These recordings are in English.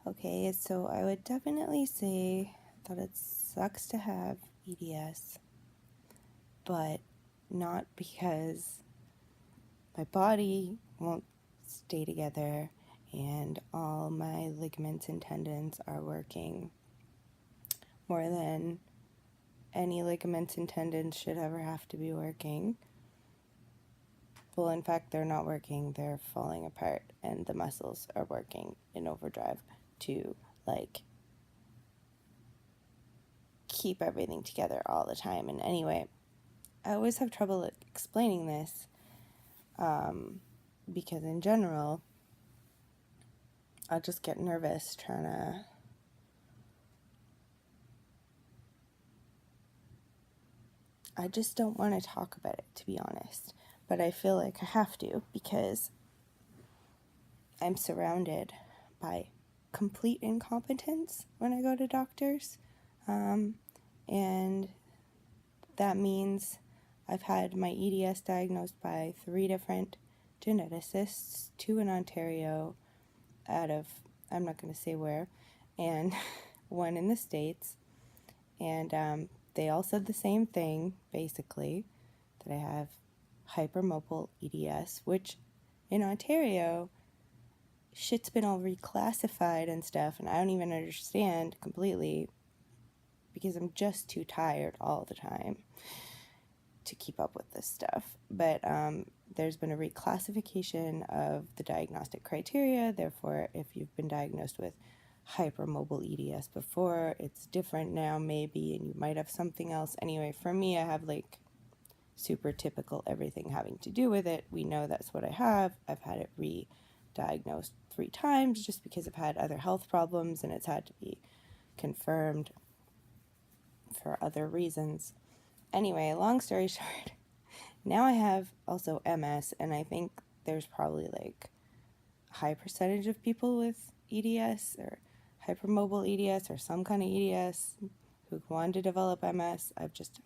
Okay, so I would definitely say that it sucks to have EDS, but not because my body won't stay together and all my ligaments and tendons are working more than any ligaments and tendons should ever have to be working. Well, in fact, they're not working, they're falling apart, and the muscles are working in overdrive to, keep everything together all the time. And anyway, I always have trouble explaining this because in general, I'll just get nervous trying to I just don't want to talk about it, to be honest. But I feel like I have to because I'm surrounded by complete incompetence when I go to doctors. And that means I've had my EDS diagnosed by 3 different geneticists, 2 in Ontario out of, I'm not going to say where, and 1 in the States. And they all said the same thing, basically, that I have hypermobile EDS, which in Ontario, shit's been all reclassified and stuff, and I don't even understand completely because I'm just too tired all the time to keep up with this stuff. But there's been a reclassification of the diagnostic criteria. Therefore, if you've been diagnosed with hypermobile EDS before, it's different now maybe, and you might have something else. Anyway, for me, I have super typical everything having to do with it. We know that's what I have. I've had it re-diagnosed 3 times just because I've had other health problems and it's had to be confirmed for other reasons. Anyway, long story short, now I have also MS, and I think there's probably a high percentage of people with EDS or hypermobile EDS or some kind of EDS who go on to develop MS. I'm just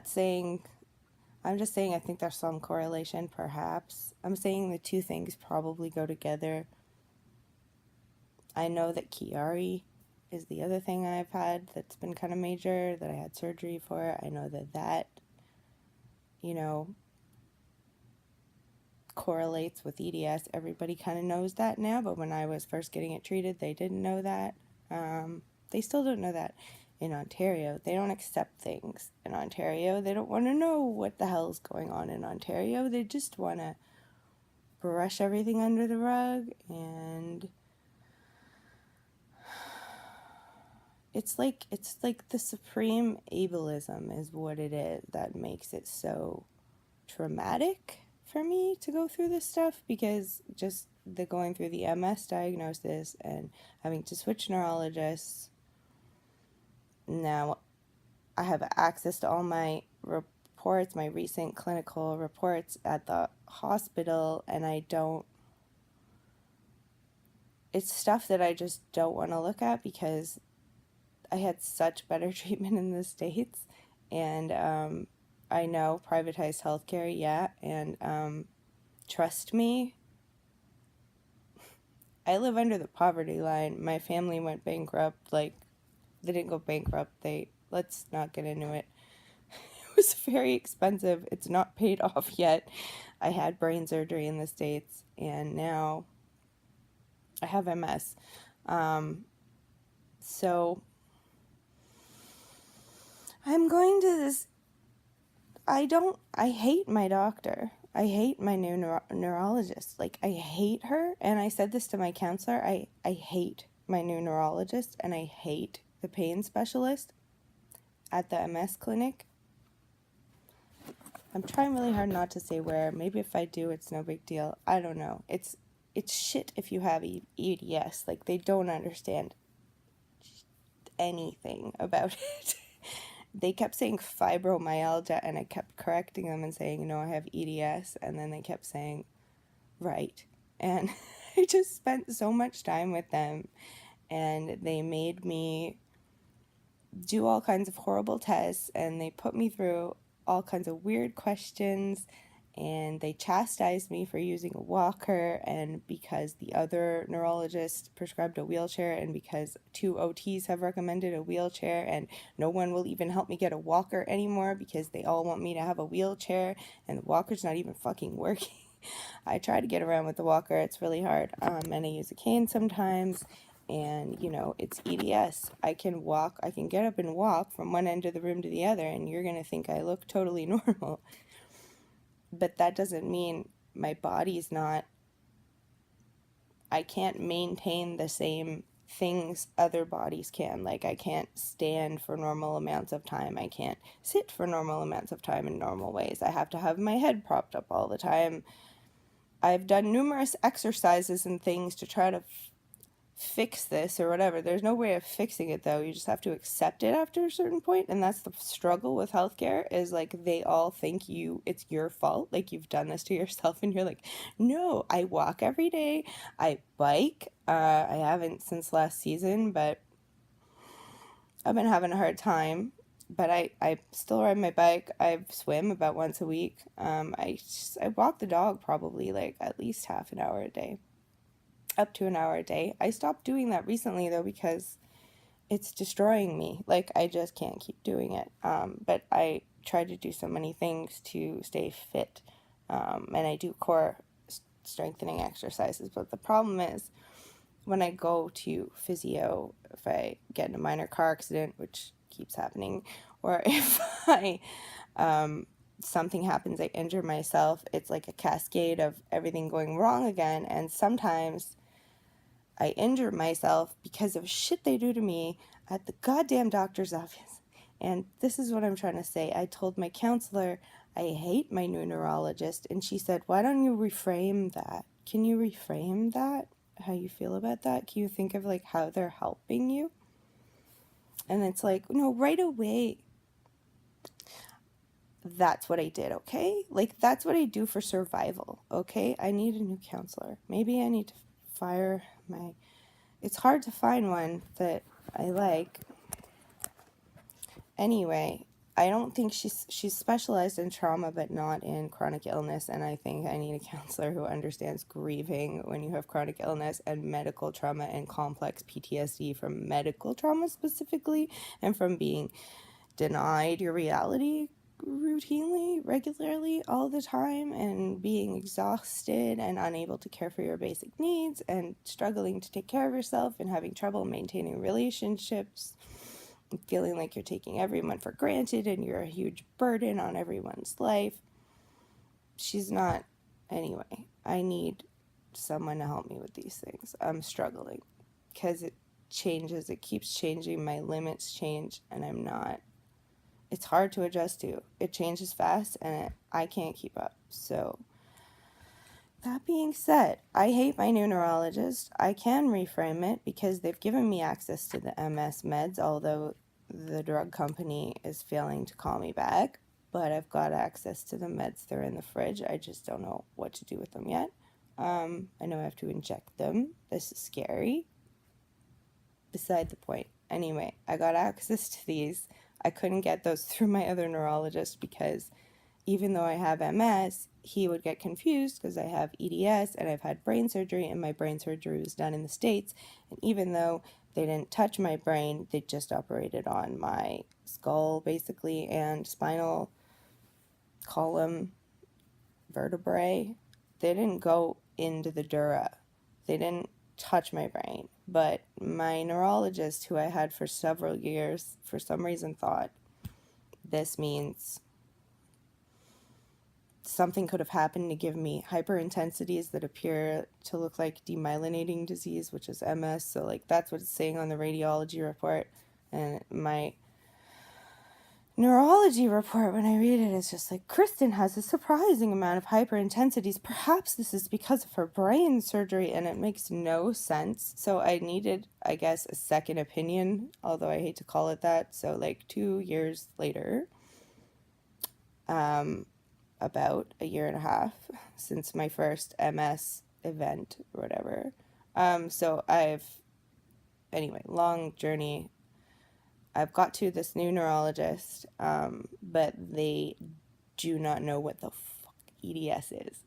saying I think there's some correlation, perhaps. I'm saying the 2 things probably go together. I know that Chiari is the other thing I've had that's been kind of major, that I had surgery for. I know that correlates with EDS. Everybody kind of knows that now, but when I was first getting it treated, they didn't know that. They still don't know that. In Ontario, they don't accept things. In Ontario, they don't want to know what the hell's going on in Ontario. They just want to brush everything under the rug, and it's like the supreme ableism is what it is that makes it so traumatic for me to go through this stuff, because just the going through the MS diagnosis and having to switch neurologists. Now I have access to all my reports, my recent clinical reports at the hospital, and it's stuff that I just don't want to look at because I had such better treatment in the States, and I know privatized healthcare, yeah, and trust me, I live under the poverty line. My family went bankrupt. They didn't go bankrupt. Let's not get into it. It was very expensive. It's not paid off yet. I had brain surgery in the States, and now I have MS. So I'm going to this. I hate my doctor. I hate my new neurologist. I hate her, and I said this to my counselor. I hate my new neurologist, and I hate the pain specialist at the MS clinic. I'm trying really hard not to say where. Maybe if I do, it's no big deal. I don't know. It's shit if you have EDS. They don't understand anything about it. They kept saying fibromyalgia, and I kept correcting them and saying, no, I have EDS, and then they kept saying, right. And I just spent so much time with them, and they made me do all kinds of horrible tests, and they put me through all kinds of weird questions, and they chastised me for using a walker, and because the other neurologist prescribed a wheelchair, and because 2 OTs have recommended a wheelchair, and no one will even help me get a walker anymore because they all want me to have a wheelchair, and the walker's not even fucking working. I try to get around with the walker. It's really hard, and I use a cane sometimes, and, it's EDS. I can get up and walk from one end of the room to the other, and you're going to think I look totally normal. But that doesn't mean my body's not, I can't maintain the same things other bodies can. Like, I can't stand for normal amounts of time. I can't sit for normal amounts of time in normal ways. I have to have my head propped up all the time. I've done numerous exercises and things to try to fix this or whatever. There's no way of fixing it, though. You just have to accept it after a certain point, and that's the struggle with healthcare, is like they all think it's your fault, like you've done this to yourself, and you're like, no, I walk every day, I bike. I haven't since last season, but I've been having a hard time. But I still ride my bike. I swim about once a week. I walk the dog probably like at least half an hour a day, up to an hour a day. I stopped doing that recently, though, because it's destroying me. Like, I just can't keep doing it. But I try to do so many things to stay fit. And I do core strengthening exercises. But the problem is, when I go to physio, if I get in a minor car accident, which keeps happening, or if something happens, I injure myself, it's like a cascade of everything going wrong again. And sometimes I injure myself because of shit they do to me at the goddamn doctor's office. And this is what I'm trying to say. I told my counselor I hate my new neurologist, and she said, why don't you reframe that? Can you reframe that? How you feel about that? Can you think of like how they're helping you? And it's like, no, right away. That's what I did, okay? Like, that's what I do for survival, okay? I need a new counselor. Maybe I need to fire my... It's hard to find one that I like. Anyway, I don't think she's specialized in trauma, but not in chronic illness, and I think I need a counselor who understands grieving when you have chronic illness and medical trauma and complex PTSD from medical trauma specifically, and from being denied your reality routinely, regularly, all the time, and being exhausted and unable to care for your basic needs, and struggling to take care of yourself, and having trouble maintaining relationships, and feeling like you're taking everyone for granted and you're a huge burden on everyone's life. She's not. Anyway, I need someone to help me with these things. I'm struggling because it changes, it keeps changing, my limits change, and I'm not. It's hard to adjust to. It changes fast, and I can't keep up. So, that being said, I hate my new neurologist. I can reframe it because they've given me access to the MS meds, although the drug company is failing to call me back. But I've got access to the meds. They're in the fridge. I just don't know what to do with them yet. I know I have to inject them. This is scary. Beside the point. Anyway, I got access to these. I couldn't get those through my other neurologist because even though I have MS, he would get confused because I have EDS and I've had brain surgery, and my brain surgery was done in the States. And even though they didn't touch my brain, they just operated on my skull basically and spinal column vertebrae. They didn't go into the dura. They didn't touch my brain. But my neurologist, who I had for several years, for some reason thought this means something could have happened to give me hyperintensities that appear to look like demyelinating disease, which is MS. So, like, that's what it's saying on the radiology report. And my neurology report, when I read it, is just like, Kristen has a surprising amount of hyperintensities. Perhaps this is because of her brain surgery, and it makes no sense. So I needed, I guess, a second opinion, although I hate to call it that. So, like, 2 years later, about a year and a half since my first MS event or whatever. So anyway, long journey. I've got to this new neurologist, but they do not know what the fuck EDS is.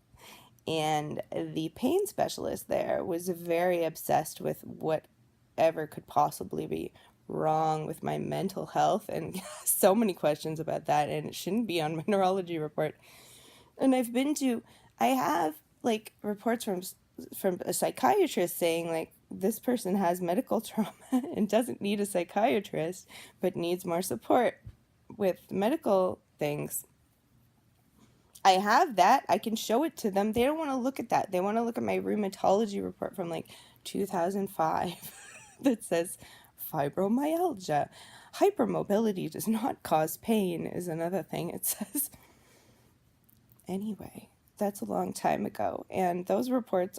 And the pain specialist there was very obsessed with whatever could possibly be wrong with my mental health, and so many questions about that, and it shouldn't be on my neurology report. And I have like reports from a psychiatrist saying like this person has medical trauma and doesn't need a psychiatrist but needs more support with medical things. I have that. I can show it to them. They don't want to look at that. They want to look at my rheumatology report from like 2005 that says fibromyalgia. Hypermobility does not cause pain is another thing it says. Anyway, that's a long time ago. And those reports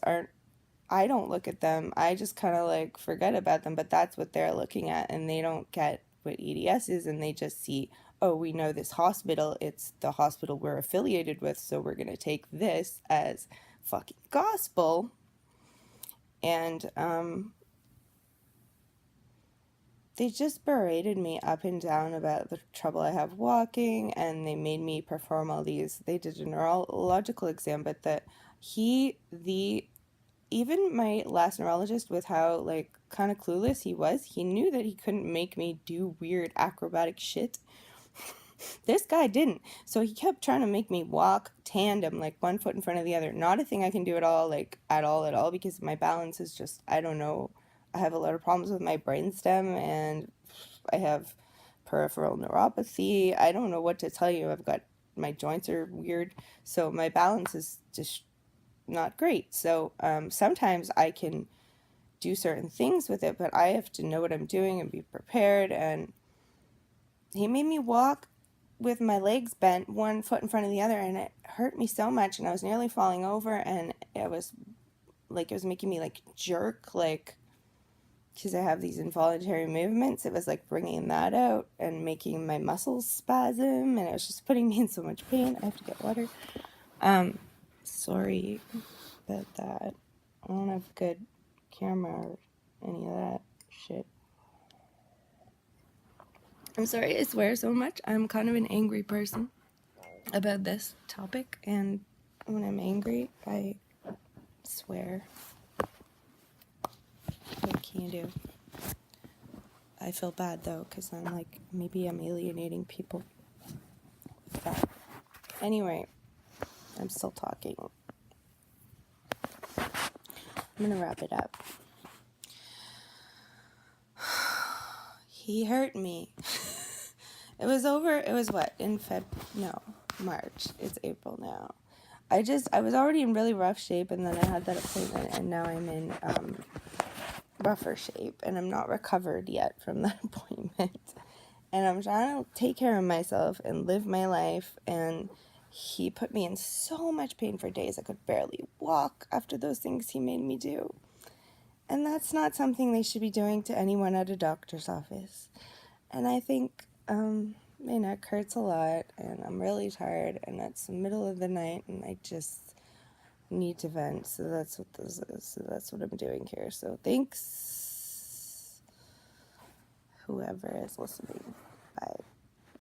I don't look at them. I just kind of like forget about them, but that's what they're looking at, and they don't get what EDS is, and they just see, oh, we know this hospital, it's the hospital we're affiliated with, so we're going to take this as fucking gospel. And they just berated me up and down about the trouble I have walking, and they made me perform all these. They did a neurological exam, but even my last neurologist, with how like kind of clueless he was, he knew that he couldn't make me do weird acrobatic shit. This guy didn't. So he kept trying to make me walk tandem, like one foot in front of the other. Not a thing I can do at all, like at all, because my balance is just, I don't know. I have a lot of problems with my brainstem, and I have peripheral neuropathy. I don't know what to tell you. My joints are weird. So my balance is just not great. So sometimes I can do certain things with it, but I have to know what I'm doing and be prepared. And he made me walk with my legs bent one foot in front of the other, and it hurt me so much, and I was nearly falling over, and it was making me like jerk, like, because I have these involuntary movements. It was like bringing that out and making my muscles spasm, and it was just putting me in so much pain. I have to get water. Sorry about that. I don't have a good camera or any of that shit. I'm sorry I swear so much. I'm kind of an angry person about this topic, and when I'm angry, I swear. What can you do? I feel bad though, because I'm like, maybe I'm alienating people with that. Anyway, I'm still talking. I'm gonna wrap it up. He hurt me. It was what, March. It's April now. I was already in really rough shape, and then I had that appointment, and now I'm in rougher shape, and I'm not recovered yet from that appointment. And I'm trying to take care of myself and live my life, and he put me in so much pain for days. I could barely walk after those things he made me do. And that's not something they should be doing to anyone at a doctor's office. And I think my neck hurts a lot, and I'm really tired, and it's the middle of the night, and I just need to vent. So that's what this is. So that's what I'm doing here. So thanks, whoever is listening. Bye.